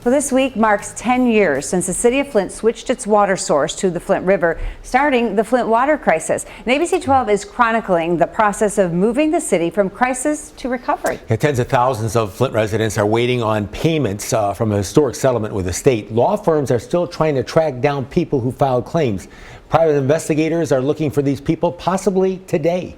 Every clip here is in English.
Well, this week marks 10 years since the city of Flint switched its water source to the Flint River, starting the Flint water crisis. And ABC 12 is chronicling the process of moving the city from crisis to recovery. Yeah, tens of thousands of Flint residents are waiting on payments from a historic settlement with the state. Law firms are still trying to track down people who filed claims. Private investigators are looking for these people possibly today.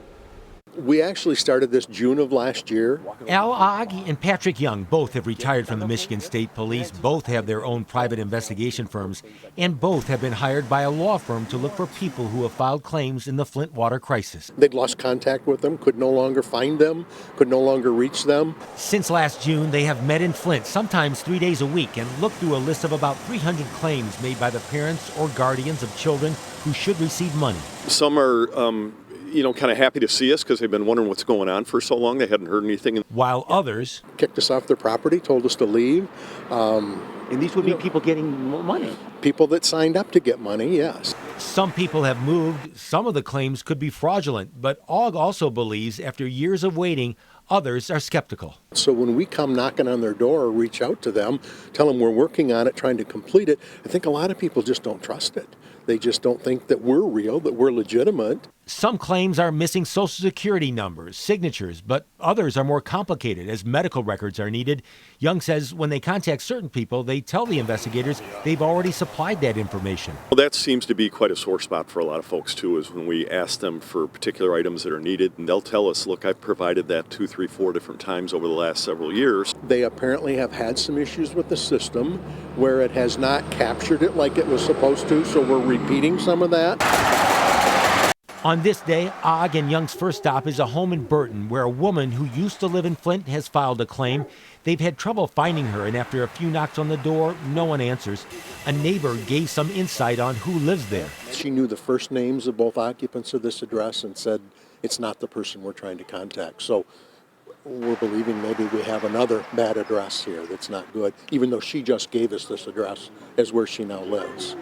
We actually started this June of last year. Al Ogg and Patrick Young both have retired from the Michigan State Police. Both have their own private investigation firms, and both have been hired by a law firm to look for people who have filed claims in the Flint water crisis. They'd lost contact with them, could no longer find them, could no longer reach them. Since last June, they have met in Flint, sometimes 3 days a week, and looked through a list of about 300 claims made by the parents or guardians of children who should receive money. Some are kind of happy to see us because they've been wondering what's going on for so long. They hadn't heard anything. While others kicked us off their property, told us to leave. And these would be people getting money. People that signed up to get money, yes. Some people have moved. Some of the claims could be fraudulent, but Ogg also believes after years of waiting, others are skeptical. So when we come knocking on their door or reach out to them, tell them we're working on it, trying to complete it, I think a lot of people just don't trust it. They just don't think that we're real, that we're legitimate. Some claims are missing Social Security numbers, signatures, but others are more complicated as medical records are needed. Young says when they contact certain people, they tell the investigators they've already supplied that information. Well, that seems to be quite a sore spot for a lot of folks, too, is when we ask them for particular items that are needed, and they'll tell us, look, I've provided that 2, 3, 4 different times over the last several years. They apparently have had some issues with the system where it has not captured it like it was supposed to, so we're repeating some of that. On this day, Ogg and Young's first stop is a home in Burton where a woman who used to live in Flint has filed a claim. They've had trouble finding her, and after a few knocks on the door, no one answers. A neighbor gave some insight on who lives there. She knew the first names of both occupants of this address and said it's not the person we're trying to contact. So we're believing maybe we have another bad address here that's not good, even though she just gave us this address as where she now lives.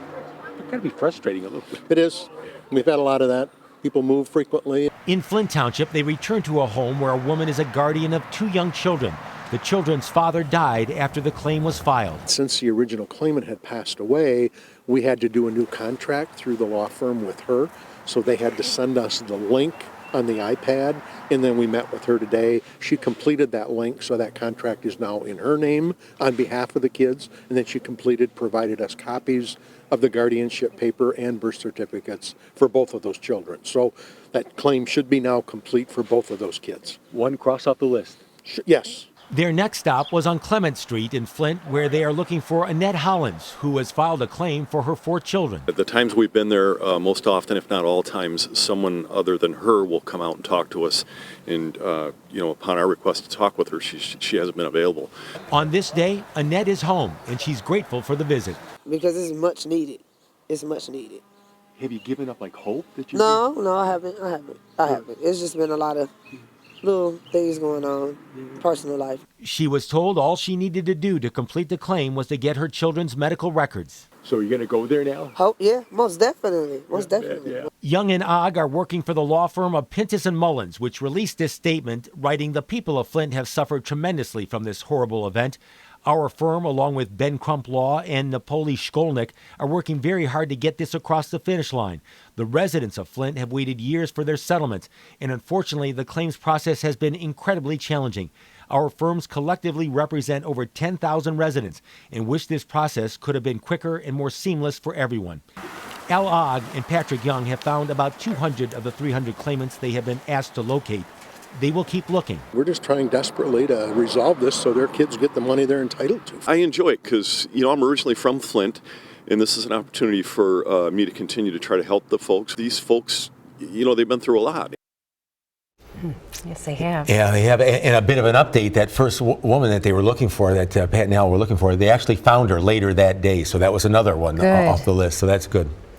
It's got to be frustrating a little bit. It is. We've had a lot of that. People move frequently. In Flint Township, they return to a home where a woman is a guardian of 2 young children. The children's father died after the claim was filed. Since the original claimant had passed away, we had to do a new contract through the law firm with her. So they had to send us the link on the iPad, and then we met with her today. She completed that link, so that contract is now in her name on behalf of the kids, and then she provided us copies of the guardianship paper and birth certificates for both of those children. So that claim should be now complete for both of those kids. One cross off the list. Yes. Their next stop was on Clement Street in Flint, where they are looking for Annette Hollins, who has filed a claim for her 4 children. At the times we've been there, most often, if not all times, someone other than her will come out and talk to us. And, upon our request to talk with her, she hasn't been available. On this day, Annette is home, and she's grateful for the visit. Because it's much needed. It's much needed. Have you given up hope that you? No, I haven't. It's just been a lot of little things going on, personal life. She was told all she needed to do to complete the claim was to get her children's medical records. So you're going to go there now? Hope, yeah, most definitely. Yeah. Young and Ogg are working for the law firm of Pintus and Mullins, which released this statement, writing, "The people of Flint have suffered tremendously from this horrible event. Our firm, along with Ben Crump Law and Napoli Shkolnik, are working very hard to get this across the finish line. The residents of Flint have waited years for their settlement, and unfortunately, the claims process has been incredibly challenging. Our firms collectively represent over 10,000 residents and wish this process could have been quicker and more seamless for everyone." Al Ogg and Patrick Young have found about 200 of the 300 claimants they have been asked to locate. They will keep looking. We're just trying desperately to resolve this so their kids get the money they're entitled to. I enjoy it because, I'm originally from Flint, and this is an opportunity for me to continue to try to help the folks. These folks, they've been through a lot. Yes, they have. Yeah, they have. And a bit of an update, that first woman that they were looking for, that Pat and Al were looking for, they actually found her later that day. So that was another one off the list. So that's good.